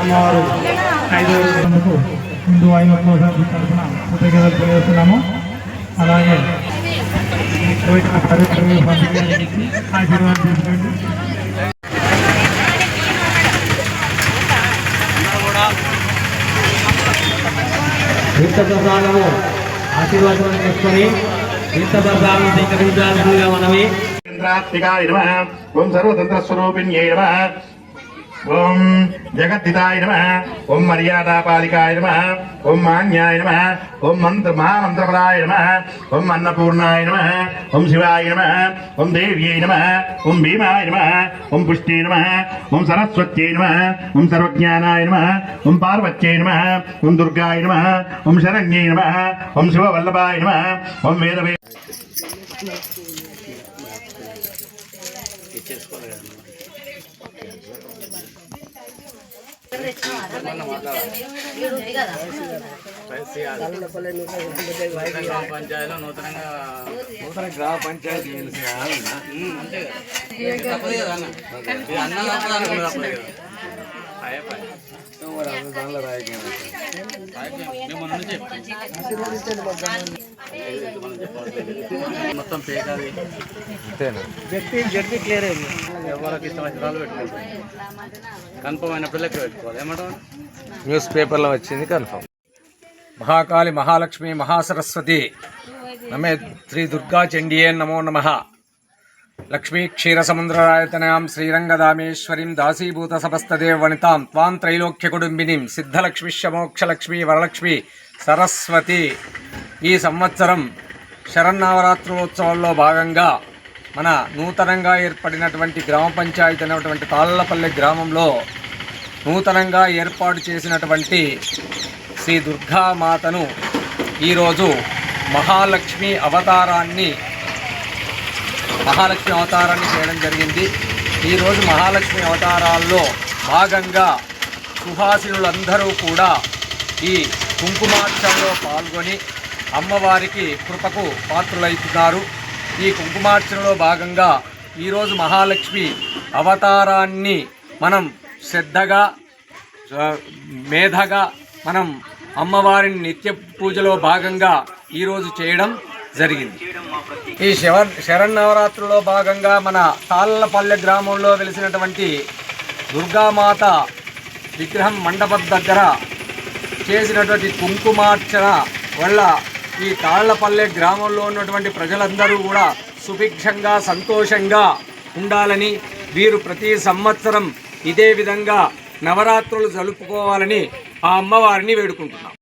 అమ్మవారు 5వ రోజుకు హిందూ ఐమత్వ తరఫున కృతజ్ఞతలు తెలియజేస్తున్నాము. అలాగే ఆశీర్వాదం తీసుకోండి. తీర్థప్రసాదము ఆశీర్వాదం తీసుకొని తీర్థప్రసాదం స్వీకరించాల్సిందిగా మనవి. ఓం సర్వతంత్ర స్వరూపిణ్యై నమః. ఓం జగద్దితాయ నమః. ఓం మర్యాదాపాలికాయ నమః. ఓం మాన్యాయ నమః. ఓం మహామంత్రపదాయ నమః. ఓం అన్నపూర్ణాయ నమః. ఓం శివాయ నమః. ఓం దేవ్యై నమః. ఓం భీమాయ నమః. ఓం పుష్టే నమః. ఓం సరస్వత్యై నమః. ఓం సర్వజ్ఞానాయ నమః. ఓం పార్వత్యై నమః. ఓం దుర్గాయ నమః. ఓం శరణ్యై నమః. ఓం శివవల్లభాయ నమః. ఓం వేదవే పంచాయతీలో నూతన గ్రామ పంచాయతీ దానిలో మొత్తం పేకాది అంతేనా? జడ్పీ క్లియర్ అయింది. ఎవరికి ఇష్టం వచ్చిన పెట్టుకోవాలి. కన్ఫర్మ్ అయిన పిల్లకి పెట్టుకోవాలి. ఏమంటారు? న్యూస్ పేపర్లో వచ్చింది కన్ఫర్మ్. మహాకాళి మహాలక్ష్మి మహాసరస్వతి నమే శ్రీ దుర్గా చండీయే నమో నమః. లక్ష్మీ క్షీరసముద్రరాయతనయాం శ్రీరంగదామేశ్వరీం దాసీభూత సమస్తదేవ వనితాం త్వాం త్రైలోక్య కుటుంబినీం సిద్ధలక్ష్మిశ్చ మోక్షలక్ష్మి వరలక్ష్మి సరస్వతి. ఈ సంవత్సరం శరన్నవరాత్రోత్సవాల్లో భాగంగా మన నూతనంగా ఏర్పడినటువంటి గ్రామ పంచాయతీ అనేటువంటి తాళ్ళపల్లె గ్రామంలో నూతనంగా ఏర్పాటు చేసినటువంటి శ్రీ దుర్గామాతను ఈరోజు మహాలక్ష్మి అవతారాన్ని చేయడం జరిగింది. ఈరోజు మహాలక్ష్మి అవతారాల్లో భాగంగా సుహాసినులందరూ కూడా ఈ కుంకుమార్చనలో పాల్గొని అమ్మవారికి కృపకు పాత్రులవుతున్నారు. ఈ కుంకుమార్చనలో భాగంగా ఈరోజు మహాలక్ష్మి అవతారాన్ని మనం శ్రద్ధగా మేధగా మనం అమ్మవారిని నిత్య పూజలో భాగంగా ఈరోజు చేయడం జరిగింది. ఈ శరన్నవరాత్రుల్లో భాగంగా మన తాళ్ళపల్లె గ్రామంలో వెలిసినటువంటి దుర్గామాత విగ్రహం మండపం దగ్గర చేసినటువంటి కుంకుమార్చన వల్ల ఈ తాళ్ళపల్లె గ్రామంలో ఉన్నటువంటి ప్రజలందరూ కూడా సుభిక్షంగా సంతోషంగా ఉండాలని, వీరు ప్రతి సంవత్సరం ఇదే విధంగా నవరాత్రులు జరుపుకోవాలని ఆ అమ్మవారిని వేడుకుంటున్నాం.